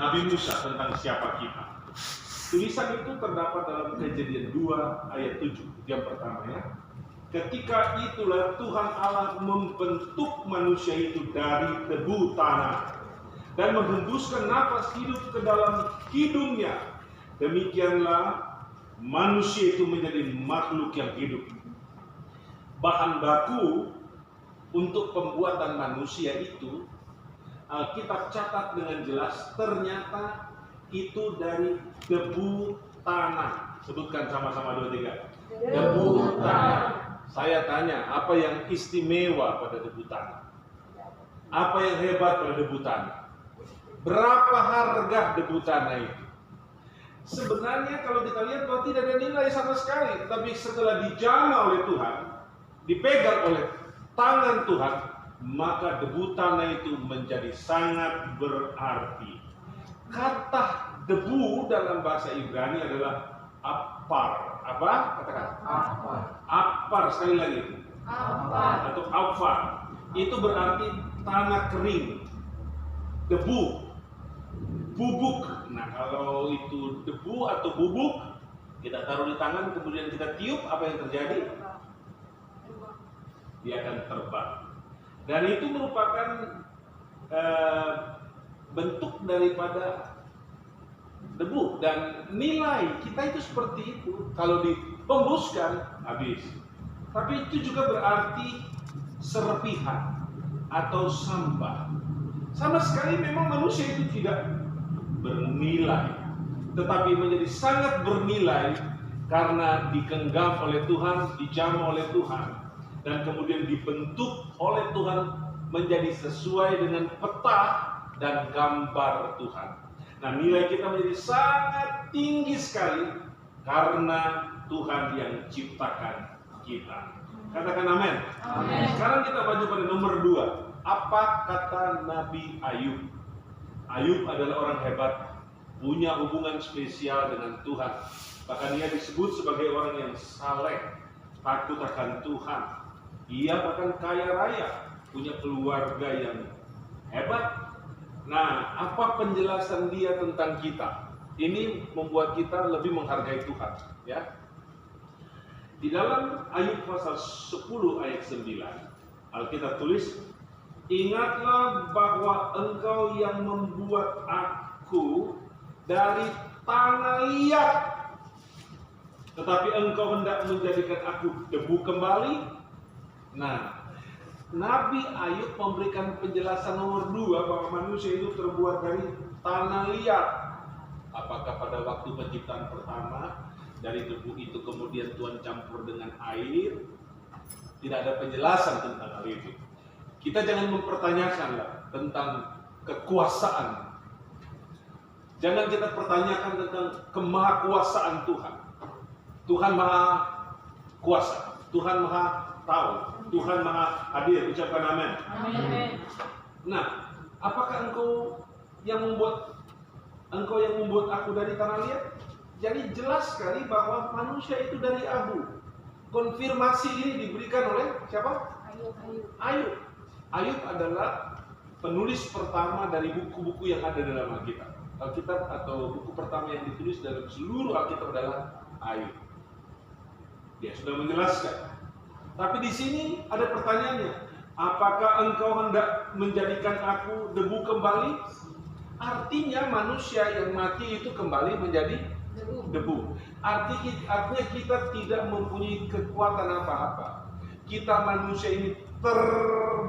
Nabi Musa tentang siapa kita. Tulisan itu terdapat dalam Kejadian 2 ayat 7. Itu yang pertama ya. Ketika itulah Tuhan Allah membentuk manusia itu dari debu tanah dan menghembuskan nafas hidup ke dalam hidungnya. Demikianlah manusia itu menjadi makhluk yang hidup. Bahan baku untuk pembuatan manusia itu Alkitab catat dengan jelas, ternyata itu dari debu tanah. Sebutkan sama-sama 2, 3. Debu tanah. Saya tanya, apa yang istimewa pada debu tanah? Apa yang hebat pada debu tanah? Berapa harga debu tanah itu? Sebenarnya kalau kita lihat bahwa tidak ada nilai sama sekali, tapi setelah dijamah oleh Tuhan, dipegang oleh tangan Tuhan, maka debu tanah itu menjadi sangat berarti. Kata debu dalam bahasa Ibrani adalah apar. Apa? Katakan. Apar. Apar, sekali lagi. Apar. Atau apar. Itu berarti tanah kering. Debu. Bubuk. Nah, kalau itu debu atau bubuk, kita taruh di tangan, kemudian kita tiup, apa yang terjadi? Dia akan terbang. Dan itu merupakan bentuk daripada debu, dan nilai kita itu seperti itu. Kalau dihembuskan habis. Tapi itu juga berarti serpihan atau sampah. Sama sekali memang manusia itu tidak bernilai, tetapi menjadi sangat bernilai karena digenggam oleh Tuhan, dijamah oleh Tuhan, dan kemudian dibentuk oleh Tuhan menjadi sesuai dengan peta dan gambar Tuhan. Nah, nilai kita menjadi sangat tinggi sekali karena Tuhan yang ciptakan kita. Katakan amin. Amin. Sekarang kita maju pada nomor 2. Apa kata Nabi Ayub? Ayub adalah orang hebat, punya hubungan spesial dengan Tuhan. Bahkan ia disebut sebagai orang yang saleh, takut akan Tuhan. Ia bahkan kaya raya, punya keluarga yang hebat. Nah, apa penjelasan dia tentang kita? Ini membuat kita lebih menghargai Tuhan, ya. Di dalam Ayub pasal 10 ayat 9, Alkitab tulis, ingatlah bahwa engkau yang membuat aku dari tanah liat, tetapi engkau hendak menjadikan aku debu kembali. Nah, Nabi Ayub memberikan penjelasan nomor 2 bahwa manusia itu terbuat dari tanah liat. Apakah pada waktu penciptaan pertama dari debu itu kemudian Tuhan campur dengan air? Tidak ada penjelasan tentang hal itu. Kita jangan mempertanyakan tentang kekuasaan. Jangan kita pertanyakan tentang kemahakuasaan Tuhan. Tuhan maha kuasa, Tuhan maha tahu, Tuhan maha hadir. Ucapkan amin. Amin. Nah, apakah engkau yang membuat aku dari tanah liat? Jadi jelas sekali bahwa manusia itu dari abu. Konfirmasi ini diberikan oleh siapa? Ayub. Ayub adalah penulis pertama dari buku-buku yang ada dalam Alkitab. Alkitab atau buku pertama yang ditulis dalam seluruh Alkitab adalah Ayub. Dia sudah menjelaskan. Tapi di sini ada pertanyaannya. Apakah engkau hendak menjadikan aku debu kembali? Artinya manusia yang mati itu kembali menjadi debu. Artinya kita tidak mempunyai kekuatan apa-apa. Kita manusia ini terbatas.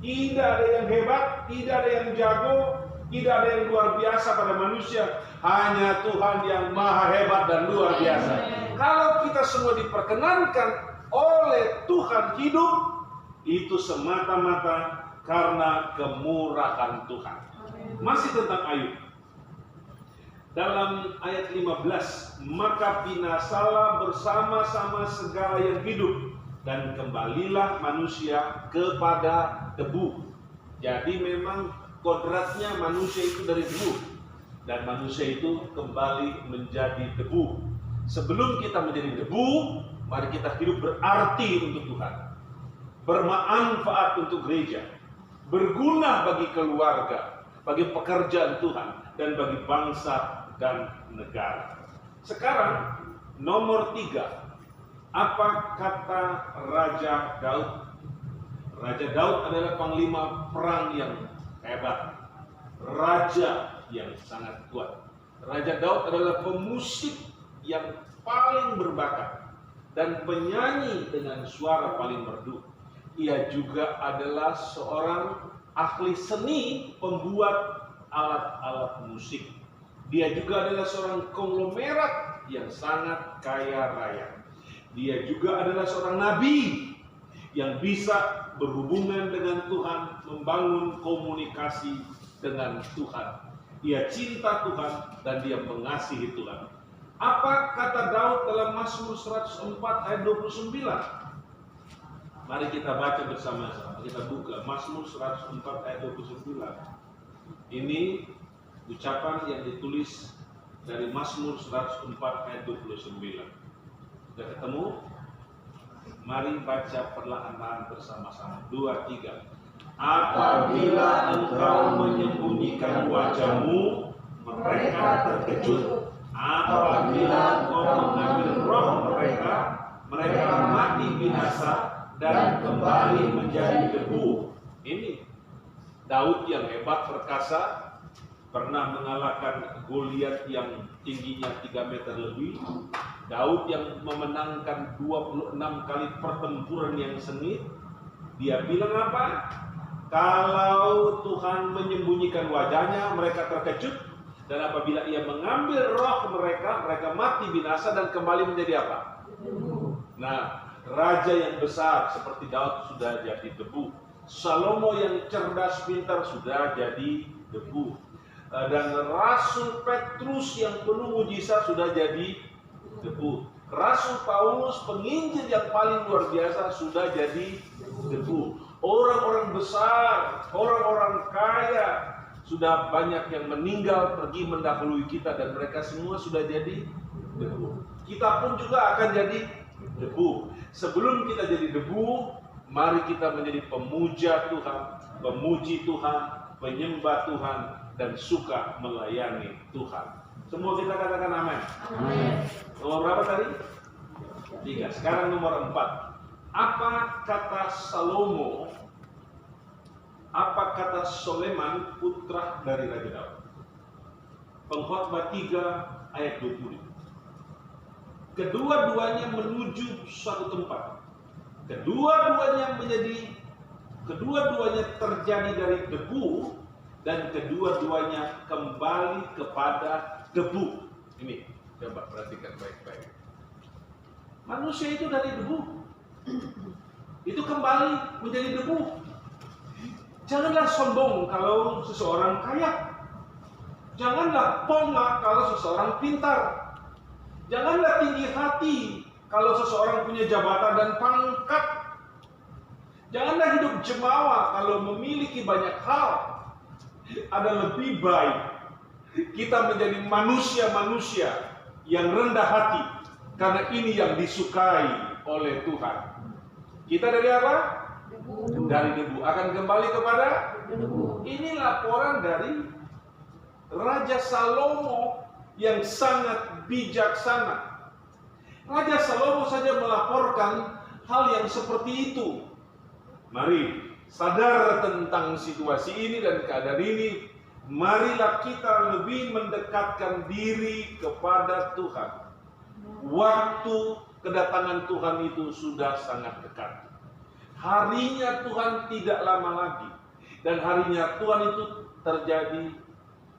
Tidak ada yang hebat, tidak ada yang jago, tidak ada yang luar biasa pada manusia. Hanya Tuhan yang maha hebat dan luar biasa. Kalau kita semua diperkenankan oleh Tuhan hidup, itu semata-mata karena kemurahan Tuhan. Masih tentang Ayub. Dalam ayat 15, maka binasalah bersama-sama segala yang hidup, dan kembalilah manusia kepada debu. Jadi memang kodratnya manusia itu dari debu, dan manusia itu kembali menjadi debu. Sebelum kita menjadi debu, mari kita hidup berarti untuk Tuhan, bermanfaat untuk gereja, berguna bagi keluarga, bagi pekerjaan Tuhan, dan bagi bangsa dan negara. Sekarang nomor 3. Apa kata Raja Daud? Raja Daud adalah panglima perang yang hebat, raja yang sangat kuat. Raja Daud adalah pemusik yang paling berbakat dan penyanyi dengan suara paling merdu. Ia juga adalah seorang ahli seni pembuat alat-alat musik. Dia juga adalah seorang konglomerat yang sangat kaya raya. Dia juga adalah seorang nabi yang bisa berhubungan dengan Tuhan, membangun komunikasi dengan Tuhan. Dia cinta Tuhan dan dia mengasihi Tuhan. Apa kata Daud dalam Mazmur 104 ayat 29? Mari kita baca bersama-sama. Kita buka Mazmur 104 ayat 29. Ini ucapan yang ditulis dari Mazmur 104 ayat 29. Sudah ketemu? Mari baca perlahan-lahan bersama-sama. 2, 3. Apabila engkau menyembunyikan wajahmu, mereka terkejut. Apabila engkau mengambil roh mereka, mereka mati binasa dan kembali menjadi debu. Ini Daud yang hebat perkasa, pernah mengalahkan Goliat yang tingginya 3 meter lebih. Daud yang memenangkan 26 kali pertempuran yang sengit. Dia bilang apa? Kalau Tuhan menyembunyikan wajahnya, mereka terkejut. Dan apabila ia mengambil roh mereka, mereka mati binasa dan kembali menjadi apa? Nah, raja yang besar seperti Daud sudah jadi debu. Salomo yang cerdas pintar sudah jadi debu. Dan Rasul Petrus yang penuh mujizat sudah jadi debu. Rasul Paulus penginjil yang paling luar biasa sudah jadi debu. Orang-orang besar, orang-orang kaya, sudah banyak yang meninggal pergi mendahului kita dan mereka semua sudah jadi debu. Kita pun juga akan jadi debu. Sebelum kita jadi debu, mari kita menjadi pemuja Tuhan, pemuji Tuhan, penyembah Tuhan, dan suka melayani Tuhan. Semua kita katakan amin. Amin. Nomor berapa tadi? 3. Sekarang nomor 4. Apa kata Salomo? Apa kata Soleman, putra dari Raja Daud? Pengkhotbah 3 ayat 20. Kedua-duanya menuju suatu tempat. Kedua-duanya terjadi dari debu, dan kedua-duanya kembali kepada debu. Ini, coba perhatikan baik-baik. Manusia itu dari debu. Itu kembali menjadi debu. Janganlah sombong kalau seseorang kaya. Janganlah pongah kalau seseorang pintar. Janganlah tinggi hati kalau seseorang punya jabatan dan pangkat. Janganlah hidup jemawa kalau memiliki banyak hal. Ada lebih baik kita menjadi manusia-manusia yang rendah hati, karena ini yang disukai oleh Tuhan. Kita dari apa? Debu. Dari debu. Akan kembali kepada Debu. ini laporan dari Raja Salomo yang sangat bijaksana. Raja Salomo saja melaporkan hal yang seperti itu. Mari sadar tentang situasi ini dan keadaan ini. Marilah kita lebih mendekatkan diri kepada Tuhan. Waktu kedatangan Tuhan itu sudah sangat dekat. Harinya Tuhan tidak lama lagi. Dan harinya Tuhan itu terjadi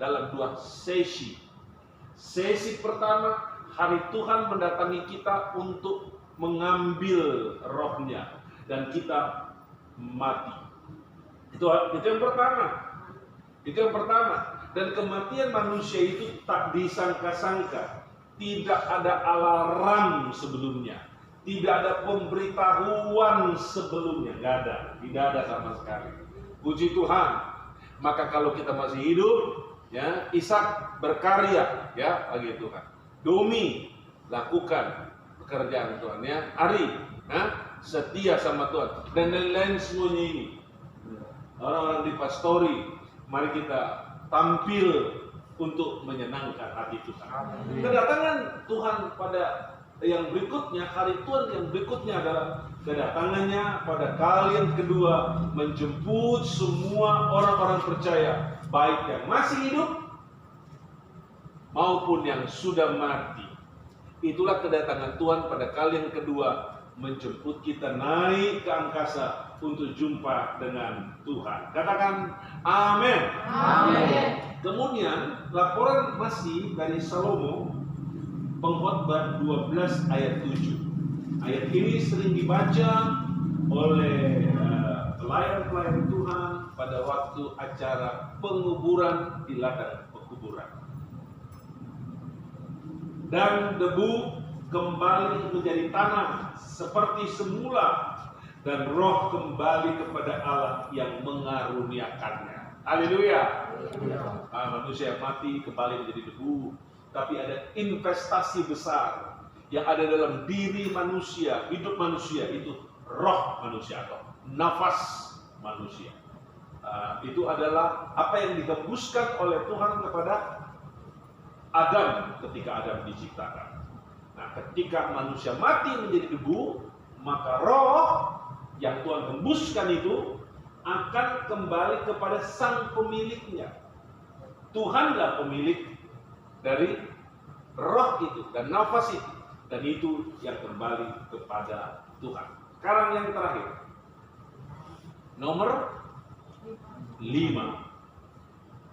dalam 2 sesi. Sesi pertama, hari Tuhan mendatangi kita untuk mengambil rohnya. Dan kita mati. Itu yang pertama. Itu yang pertama. Dan kematian manusia itu tak disangka-sangka. Tidak ada alarm sebelumnya. Tidak ada pemberitahuan sebelumnya. Tidak ada sama sekali. Puji Tuhan. Maka kalau kita masih hidup, ya, Ishak berkarya, ya, bagi Tuhan. Domi lakukan pekerjaan Tuhan, ya. Ari, setia sama Tuhan, dan lain-lain semuanya ini. Orang-orang di pastori, mari kita tampil untuk menyenangkan hati Tuhan. Kedatangan Tuhan pada yang berikutnya, hari Tuhan yang berikutnya adalah kedatangannya pada kali yang kedua, menjemput semua orang-orang percaya, baik yang masih hidup maupun yang sudah mati. Itulah kedatangan Tuhan pada kali yang kedua, menjemput kita naik ke angkasa untuk jumpa dengan Tuhan. Katakan amin. Amin. Kemudian laporan masih dari Salomo, Pengkhotbah 12 ayat 7. Ayat ini sering dibaca oleh pelayan-pelayan Tuhan pada waktu acara penguburan di ladang pekuburan. Dan debu kembali menjadi tanah seperti semula, dan roh kembali kepada Allah yang mengaruniakannya. Haleluya. Manusia mati kembali menjadi debu, tapi ada investasi besar yang ada dalam diri manusia, hidup manusia, itu roh manusia atau nafas manusia. Itu adalah apa yang dihembuskan oleh Tuhan kepada Adam ketika Adam diciptakan. Nah, ketika manusia mati menjadi debu, maka roh yang Tuhan hembuskan itu akan kembali kepada sang pemiliknya. Tuhanlah pemilik dari roh itu dan nafas itu, dan itu yang kembali kepada Tuhan. Sekarang yang terakhir, nomor 5.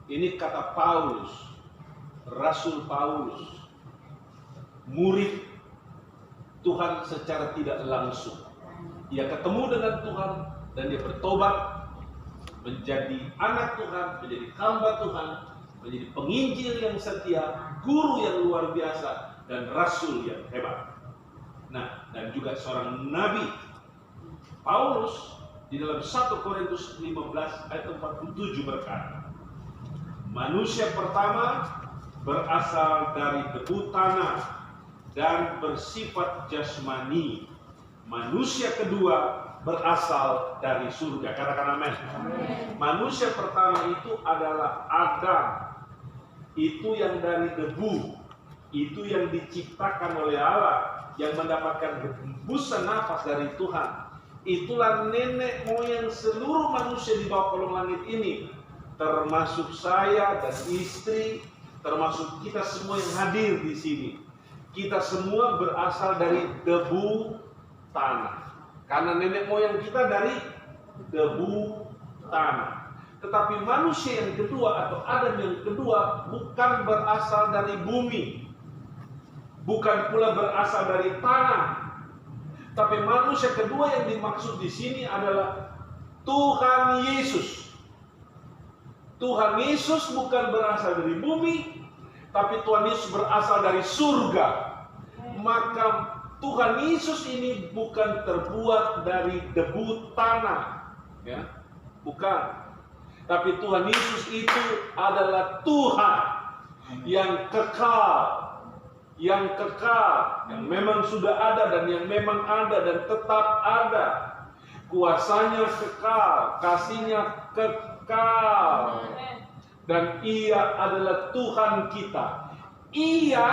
Ini kata Paulus, Rasul Paulus, murid Tuhan secara tidak langsung. Dia ketemu dengan Tuhan dan dia bertobat menjadi anak Tuhan, menjadi hamba Tuhan, menjadi penginjil yang setia, guru yang luar biasa, dan rasul yang hebat. Nah, dan juga seorang nabi. Paulus di dalam 1 Korintus 15 ayat 47 berkata, manusia pertama berasal dari debu tanah dan bersifat jasmani. Manusia kedua berasal dari surga. Katakan amin. Manusia pertama itu adalah Adam. Itu yang dari debu. Itu yang diciptakan oleh Allah, yang mendapatkan hembusan nafas dari Tuhan. Itulah nenek moyang seluruh manusia di bawah kolong langit ini, termasuk saya dan istri, termasuk kita semua yang hadir di sini. Kita semua berasal dari debu tanah. Karena nenek moyang kita dari debu tanah. Tetapi manusia yang kedua atau Adam yang kedua bukan berasal dari bumi, bukan pula berasal dari tanah. Tapi manusia kedua yang dimaksud di sini adalah Tuhan Yesus. Tuhan Yesus bukan berasal dari bumi, tapi Tuhan Yesus berasal dari surga. Maka Tuhan Yesus ini bukan terbuat dari debu tanah, ya, bukan. Tapi Tuhan Yesus itu adalah Tuhan yang kekal, yang memang sudah ada dan yang memang ada dan tetap ada. Kuasanya kekal, kasihnya kekal, dan Ia adalah Tuhan kita. Ia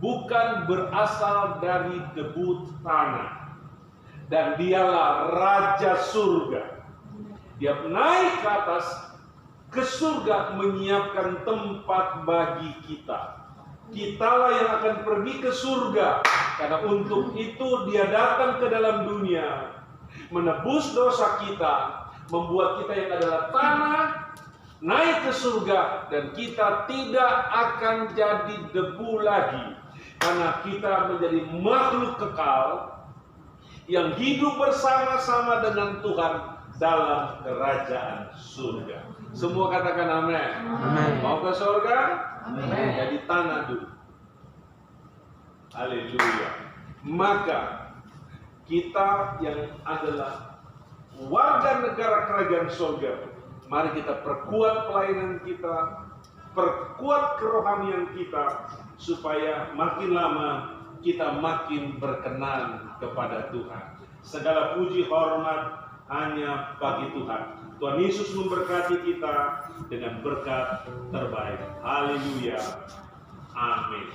bukan berasal dari debu tanah, dan Dialah Raja surga. Dia naik ke atas ke surga menyiapkan tempat bagi kita. Kitalah yang akan pergi ke surga, karena untuk itu Dia datang ke dalam dunia, menebus dosa kita, membuat kita yang adalah tanah naik ke surga, dan kita tidak akan jadi debu lagi, karena kita menjadi makhluk kekal yang hidup bersama-sama dengan Tuhan dalam kerajaan surga. Semua katakan amin. Mau ke surga? Amin. Jadi tanah dulu. Haleluya. Maka kita yang adalah warga negara kerajaan surga, mari kita perkuat pelayanan kita, perkuat kerohanian kita, supaya makin lama kita makin berkenan kepada Tuhan. Segala puji hormat hanya bagi Tuhan. Tuhan Yesus memberkati kita dengan berkat terbaik. Haleluya. Amin.